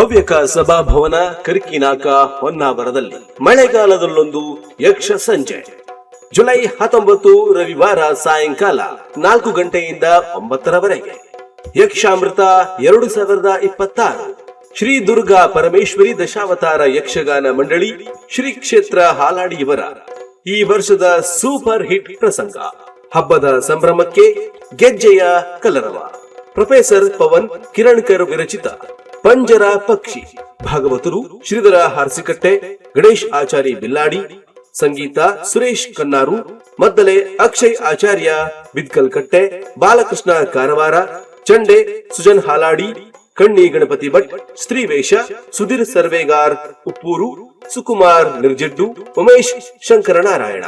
ಹವ್ಯಕ ಸಭಾಭವನ ಕರಿಕಿನಾಕ ಹೊನ್ನಾವರದಲ್ಲಿ ಮಳೆಗಾಲದಲ್ಲೊಂದು ಯಕ್ಷ ಸಂಜೆ ಜುಲೈ 19 ರವಿವಾರ ಸಾಯಂಕಾಲ 4 ಗಂಟೆಯಿಂದ 9ರವರೆಗೆ ಯಕ್ಷಾಮೃತ 2026 ಶ್ರೀ ದುರ್ಗಾ ಪರಮೇಶ್ವರಿ ದಶಾವತಾರ ಯಕ್ಷಗಾನ ಮಂಡಳಿ ಶ್ರೀ ಕ್ಷೇತ್ರ ಹಾಲಾಡಿಯವರ ಈ ವರ್ಷದ ಸೂಪರ್ ಹಿಟ್ ಪ್ರಸಂಗ ಹಬ್ಬದ ಸಂಭ್ರಮಕ್ಕೆ ಗೆಜ್ಜೆಯ ಕಲರವ. ಪ್ರೊಫೆಸರ್ ಪವನ್ ಕಿರಣಕರ್ ವಿರಚಿತ ಪಂಜರ ಪಕ್ಷಿ. ಭಾಗವತರು ಶ್ರೀಧರ ಹಾರ್ಸಿಕಟ್ಟೆ, ಗಣೇಶ್ ಆಚಾರಿ ಬಿಲ್ಲಾಡಿ, ಸಂಗೀತ ಸುರೇಶ್ ಕನ್ನಾರು, ಮದ್ದಲೆ ಅಕ್ಷಯ್ ಆಚಾರ್ಯ ಬಿದ್ಕಲ್ಕಟ್ಟೆ, ಬಾಲಕೃಷ್ಣ ಕಾರವಾರ, ಚಂಡೆ ಸುಜನ್ ಹಾಲಾಡಿ, ಕಣ್ಣಿ ಗಣಪತಿ ಭಟ್, ಸ್ತ್ರೀವೇಷ ಸುಧೀರ್ ಸರ್ವೇಗಾರ್ ಉಪ್ಪೂರು, ಸುಕುಮಾರ್ ನಿರ್ಜಡ್ಡು, ಉಮೇಶ್ ಶಂಕರನಾರಾಯಣ.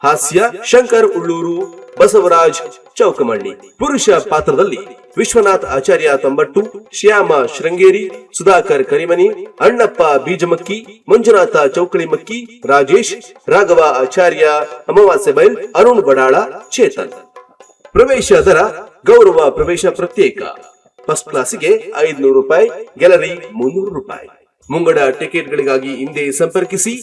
ಹಾಸ್ಯ ಶಂಕರ್ ಉಳ್ಳೂರು, ಬಸವರಾಜ್ ಚೌಕಮಣ್ಣಿ. ಪುರುಷ ಪಾತ್ರದಲ್ಲಿ ವಿಶ್ವನಾಥ್ ಆಚಾರ್ಯ ತಂಬಟ್ಟು, ಶ್ಯಾಮ ಶೃಂಗೇರಿ, ಸುಧಾಕರ್ ಕರಿಮನಿ, ಅಣ್ಣಪ್ಪ ಬೀಜಮಕ್ಕಿ, ಮಂಜುನಾಥ ಚೌಕಳಿಮಕ್ಕಿ, ರಾಜೇಶ್, ರಾಘವ ಆಚಾರ್ಯ, ಅಮಾವಾಸ್ಯೆ ಬೈಲ್, ಅರುಣ್ ಬಡಾಳ, ಚೇತನ್. ಪ್ರವೇಶ ದರ ಗೌರವ ಪ್ರವೇಶ ಪ್ರತ್ಯೇಕ. ಫಸ್ಟ್ ಕ್ಲಾಸಿಗೆ 500 ರೂಪಾಯಿ, ಗ್ಯಾಲರಿ 300 ರೂಪಾಯಿ. ಮುಂಗಡ ಟಿಕೆಟ್ಗಳಿಗಾಗಿ ಹಿಂದೆ ಸಂಪರ್ಕಿಸಿ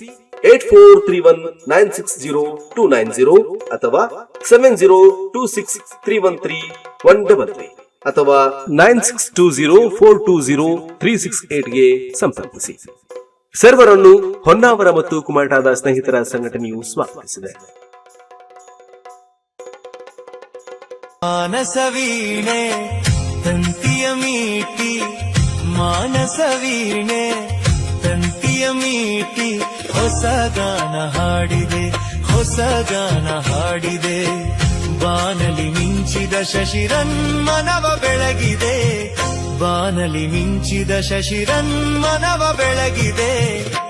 8431960290 ಅಥವಾ 7026313133 ಅಥವಾ 9620420368 ಗೆ ಸಂಪರ್ಕಿಸಿ. ಸರ್ವರ್ ಅನ್ನು ಹೊನ್ನಾವರ ಮತ್ತು ಕುಮಟಾದ ಸ್ನೇಹಿತರ ಸಂಘಟನೆಯು ಸ್ವಾಗತಿಸಿದೆ. ಮಾನಸವೀಣೆ ತಂತಿಯ ಮೀಟಿ, ಮಾನಸವೀಣೆ ತಂತಿಯ ಮೀಟಿ, ಹೊಸ ಗಾನ ಹಾಡಿದೆ, ಹೊಸ ಗಾನ ಹಾಡಿದೆ. ಬಾನಲಿ ಮಿಂಚಿದ ಶಶಿರನ್ಮನವ ಬೆಳಗಿದೆ, ಬಾನಲಿ ಮಿಂಚಿದ ಶಶಿರನ್ಮನವ ಬೆಳಗಿದೆ.